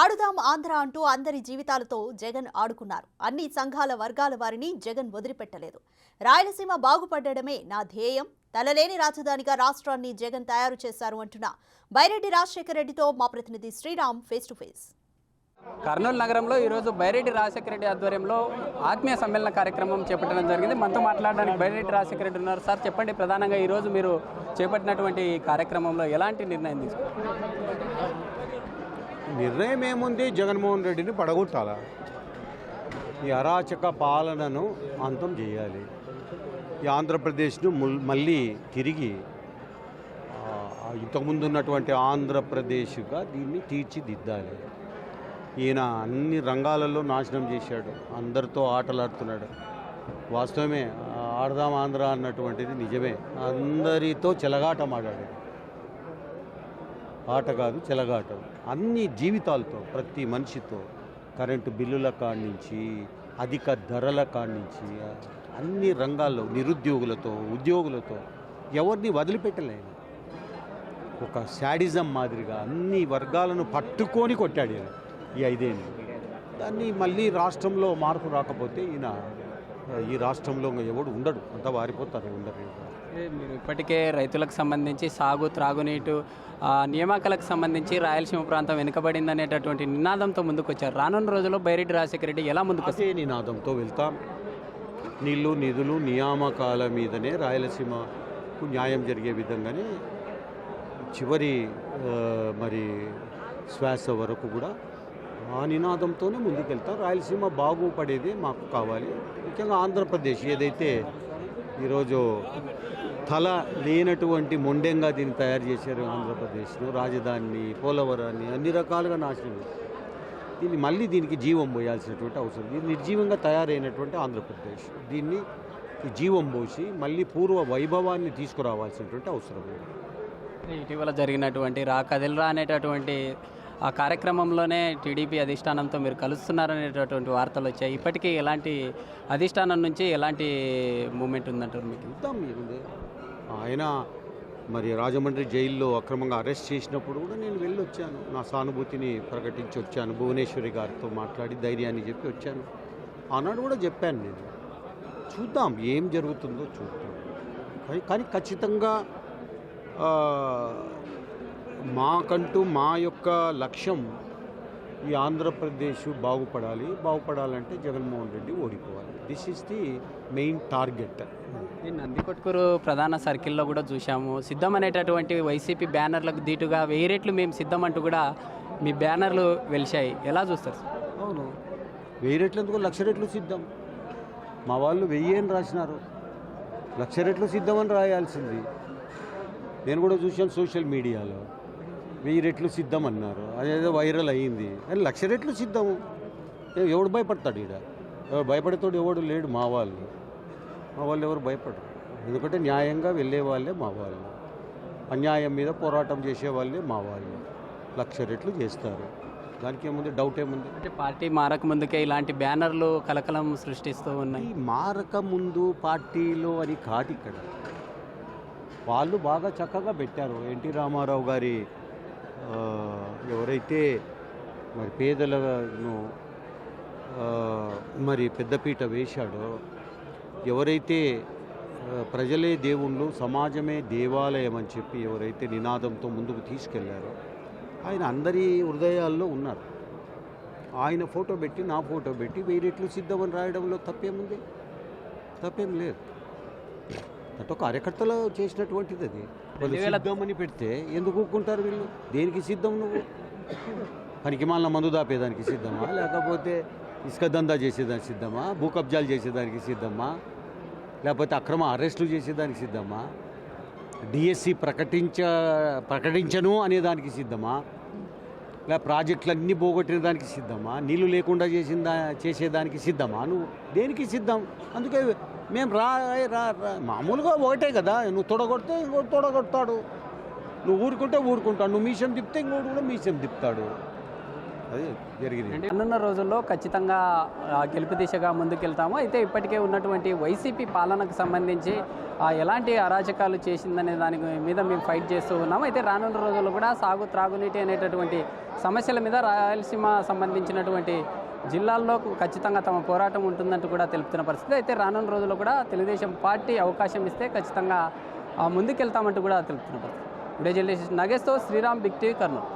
ఆడుదాం ఆంధ్ర అంటూ అందరి జీవితాలతో జగన్ ఆడుకున్నారు. అన్ని సంఘాల వర్గాల వారిని జగన్ వదిలిపెట్టలేదు. రాయలసీమ బాగుపడడమే నా ధ్యేయం, తలలేని రాజధానిగా రాష్ట్రాన్ని జగన్ తయారు చేశారు అంటున్న బైరెడ్డి రాజశేఖర రెడ్డితో మా ప్రతినిధి Sriram face to face. Kurnool నగరంలో ఈరోజు బైరెడ్డి రాజశేఖర రెడ్డి ఆధ్వర్యంలో ఆత్మీయ సమ్మేళన కార్యక్రమం చేపట్టడం జరిగింది. మనతో మాట్లాడడానికి బైరెడ్డి రాజశేఖర రెడ్డి ఉన్నారు. సార్ చెప్పండి, ప్రధానంగా ఈరోజు మీరు చేపట్టినటువంటి కార్యక్రమంలో ఎలాంటి నిర్ణయం తీసుకున్నారు? నిర్ణయం ఏముంది? జగన్మోహన్ రెడ్డిని పడగొట్టాలా, ఈ అరాచక పాలనను అంతం చేయాలి, ఈ ఆంధ్రప్రదేశ్ను మళ్ళీ తిరిగి ఇంతకుముందు ఉన్నటువంటి ఆంధ్రప్రదేశ్గా దీన్ని తీర్చిదిద్దాలి. ఈయన అన్ని రంగాలలో నాశనం చేశాడు, అందరితో ఆటలాడుతున్నాడు. వాస్తవమే, ఆడదాం ఆంధ్ర అన్నటువంటిది నిజమే. అందరితో చెలగాటమాడాడు. ఆట కాదు, చెలగాటం. అన్ని జీవితాలతో, ప్రతి మనిషితో, కరెంటు బిల్లుల కాడి నుంచి, అధిక ధరల కాడి నుంచి, అన్ని రంగాల్లో నిరుద్యోగులతో, ఉద్యోగులతో ఎవరిని వదిలిపెట్టలేను. ఒక శాడిజం మాదిరిగా అన్ని వర్గాలను పట్టుకొని కొట్టాడు ఈయన ఈ 5 ఏళ్ళు. దాన్ని మళ్ళీ రాష్ట్రంలో మార్పు రాకపోతే ఈయన ఈ రాష్ట్రంలో ఎవడు ఉండడు, అంతా వారిపోతారు, ఉండరు. మీరు ఇప్పటికే రైతులకు సంబంధించి సాగు, త్రాగునీటు, నియామకాలకు సంబంధించి రాయలసీమ ప్రాంతం వెనుకబడింది అనేటటువంటి నినాదంతో ముందుకు వచ్చారు. రానున్న రోజుల్లో బైరెడ్డి రాజశేఖర రెడ్డి ఎలా ముందుకు అదే నినాదంతో వెళ్తాం. నీళ్లు, నిధులు, నియామకాల మీదనే రాయలసీమకు న్యాయం జరిగే విధంగానే చివరి మరి శ్వాస వరకు కూడా ఆ నినాదంతోనే ముందుకెళ్తాం. రాయలసీమ బాగుపడేది మాకు కావాలి. ముఖ్యంగా ఆంధ్రప్రదేశ్ ఏదైతే ఈరోజు తల లేనటువంటి మొండెంగా దీన్ని తయారు చేశారు, ఆంధ్రప్రదేశ్ను, రాజధానిని, పోలవరాన్ని అన్ని రకాలుగా నాశనం. దీన్ని మళ్ళీ దీనికి జీవం పోయాల్సినటువంటి అవసరం. ఇది నిర్జీవంగా తయారైనటువంటి ఆంధ్రప్రదేశ్, దీన్ని జీవం పోసి మళ్ళీ పూర్వ వైభవాన్ని తీసుకురావాల్సినటువంటి అవసరం. ఇటీవల జరిగినటువంటి కదిల్రా అనేటటువంటి ఆ కార్యక్రమంలోనే టీడీపీ అధిష్టానంతో మీరు కలుస్తున్నారనేటటువంటి వార్తలు వచ్చాయి. ఇప్పటికీ ఎలాంటి అధిష్టానం నుంచి ఎలాంటి మూమెంట్ ఉందంటారు మీకు? ఆయన మరి రాజమండ్రి జైల్లో అక్రమంగా అరెస్ట్ చేసినప్పుడు కూడా నేను వెళ్ళొచ్చాను, నా సానుభూతిని ప్రకటించి వచ్చాను. భువనేశ్వరి గారితో మాట్లాడి ధైర్యాన్ని చెప్పి వచ్చాను. ఆనాడు కూడా చెప్పాను నేను. చూద్దాం ఏం జరుగుతుందో చూద్దాం. కానీ ఖచ్చితంగా మాకంటూ మా యొక్క లక్ష్యం ఈ ఆంధ్రప్రదేశ్ బాగుపడాలంటే జగన్మోహన్ రెడ్డి ఓడిపోవాలి. This is the main target. Nandikotkur ప్రధాన సర్కిల్లో కూడా చూసాము, సిద్ధం అనేటటువంటి వైసీపీ బ్యానర్లకు దీటుగా 1000 రెట్లు మేము సిద్ధం అంటూ కూడా మీ బ్యానర్లు వెలిశాయి. ఎలా చూస్తారు? అవును, 1000 రెట్లు ఎందుకు, 1,00,000 రెట్లు సిద్ధం. మా వాళ్ళు 1000 అని రాసినారు, 1,00,000 రెట్లు సిద్ధం అని రాయాల్సింది. నేను కూడా చూశాను సోషల్ మీడియాలో 1000 రెట్లు సిద్ధం అన్నారు. అదేదో వైరల్ అయ్యింది. కానీ 1,00,000 రెట్లు సిద్ధము. ఎవడు భయపడతాడు? ఈడ ఎవడు భయపడేతోడు ఎవడు లేడు. మా వాళ్ళు ఎవరు భయపడరు. ఎందుకంటే న్యాయంగా వెళ్ళే వాళ్ళే మా వాళ్ళు, అన్యాయం మీద పోరాటం చేసే వాళ్ళే మా వాళ్ళు. 1,00,000 రెట్లు చేస్తారు. దానికి ఏముంది, డౌట్ ఏముంది? అంటే పార్టీ మారక ముందుకే ఇలాంటి బ్యానర్లు కలకలం సృష్టిస్తూ ఉన్నాయి. మారక ముందు పార్టీలో అని కాదు, ఇక్కడ వాళ్ళు బాగా చక్కగా పెట్టారు. ఎన్టీ రామారావు గారి ఎవరైతే మరి పేదలను మరి పెద్దపీట వేశాడో, ఎవరైతే ప్రజలే దేవుళ్ళు, సమాజమే దేవాలయం అని చెప్పి ఎవరైతే నినాదంతో ముందుకు తీసుకెళ్లారో ఆయన అందరి హృదయాల్లో ఉన్నారు. ఆయన ఫోటో పెట్టి, నా ఫోటో పెట్టి 1000 రెట్లు సిద్ధమని రాయడంలో తప్పేముంది? తప్పేం లేదు. అంటే కార్యకర్తలు చేసినటువంటిది అది. వాళ్ళు సిద్ధమని పెడితే ఎందుకు ఊరుకుంటారు వీళ్ళు? దేనికి సిద్ధం? నువ్వు పనికి మాలిన మందు దాపేదానికి సిద్ధమా, లేకపోతే ఇసుక దందా చేసేదానికి సిద్ధమా, భూ కబ్జాలు చేసేదానికి సిద్ధమా, లేకపోతే అక్రమ అరెస్టులు చేసేదానికి సిద్ధమా, డిఎస్సి ప్రకటించను అనేదానికి సిద్ధమా, లేక ప్రాజెక్టులన్నీ పోగొట్టిన దానికి సిద్ధమా, నీళ్లు లేకుండా చేసేదానికి సిద్ధమా? నువ్వు దేనికి సిద్ధం? అందుకే మేము మామూలుగా ఒకటే కదా. నువ్వు తొడగొడితే ఇంకోటి తొడగొడతాడు, నువ్వు ఊరుకుంటే ఊరుకుంటాడు, నువ్వు మీసం తిప్పితే ఇంకోటి కూడా మీసం తిప్పుతాడు. అది జరిగింది. అంటే రానున్న రోజుల్లో ఖచ్చితంగా గెలుపు దిశగా ముందుకెళ్తాము. అయితే ఇప్పటికే ఉన్నటువంటి వైసీపీ పాలనకు సంబంధించి ఎలాంటి అరాచకాలు చేసిందనే దాని మీద మేము ఫైట్ చేస్తూ ఉన్నాము. అయితే రానున్న రోజుల్లో కూడా సాగు త్రాగునీటి అనేటటువంటి సమస్యల మీద రాయలసీమ సంబంధించినటువంటి జిల్లాల్లో ఖచ్చితంగా తమ పోరాటం ఉంటుందంటూ కూడా తెలుపుతున్న పరిస్థితి. అయితే రానున్న రోజుల్లో కూడా తెలుగుదేశం పార్టీ అవకాశం ఇస్తే ఖచ్చితంగా ముందుకెళ్తామంటూ కూడా తెలుపుతున్న పరిస్థితి. వీడియో జర్నలిస్ట్ నగేష్తో శ్రీరామ్, బిగ్ టీవీ, కర్నూలు.